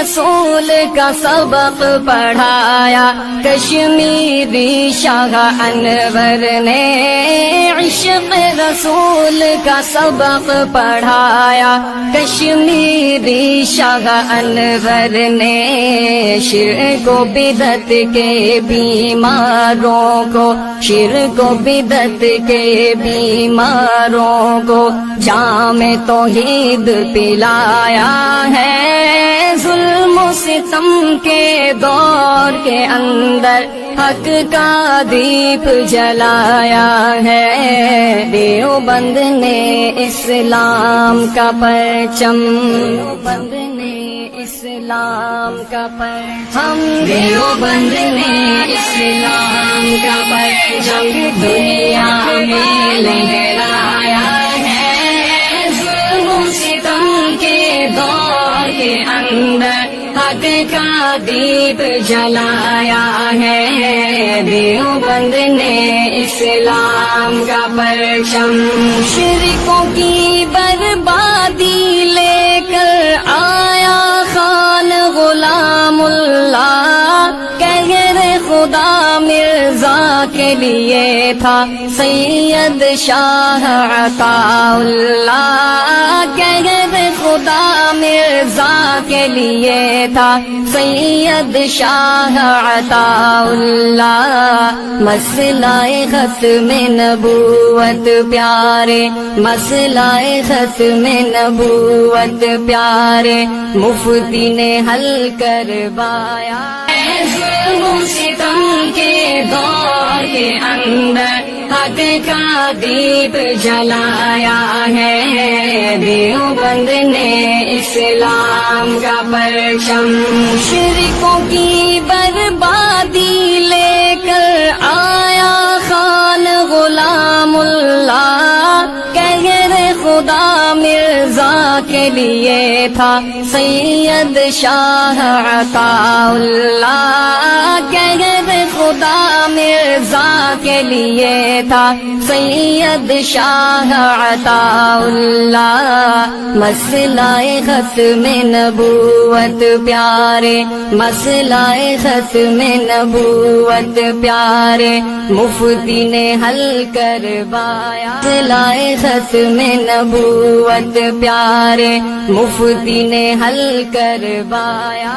رسول کا سبق پڑھایا، کشمیری شاہ انور نے عشق رسول کا سبق پڑھایا، کشمیری شاہ انور نے شرک و بدعت کے بیماروں کو، شرک و بدعت کے بیماروں کو جام توحید پلایا ہے، ظلم و ستم کے دور کے اندر حق کا دیپ جلایا ہے، دیوبند نے اسلام کا پرچم، دیوبند نے اسلام کا پرچم، دیوبند نے اسلام کا پرچم دنیا میں لہرایا ہے، ظلم و ستم کے دور کے اندر حق کا دیپ جلایا ہے، دیوبند نے اسلام کا پرچم، مشرکوں کی بربادی لے کر آیا خان غلام اللہ، قہر خدا مرزا کے لیے تھا سید شاہ عطا اللہ، قہر خدا مرزا کے لیے تھا سید شاہ عطا اللہ، مسئلہ ختم نبوت پیارے، مسئلہ ختم نبوت پیارے مفتی نے حل کروایا، ظلم و ستم کے دور کے اندر حق کا دیپ جلایا ہے، دیوبند نے اسلام کا پرچم، مشرکوں کی بربادی لے کر آیا خان غلام اللہ، قہر خدا مرزا کے لیے تھا سید شاہ عطا اللہ، قہر خدا مرزا کے لیے تھا سید شاہ عطا اللہ، مسئلہ ختم نبوت پیارے، مسئلہ ختم نبوت پیارے مفتی نے حل کروایا، مسئلہ ختم نبوت پیارے مفتی نے حل کروایا۔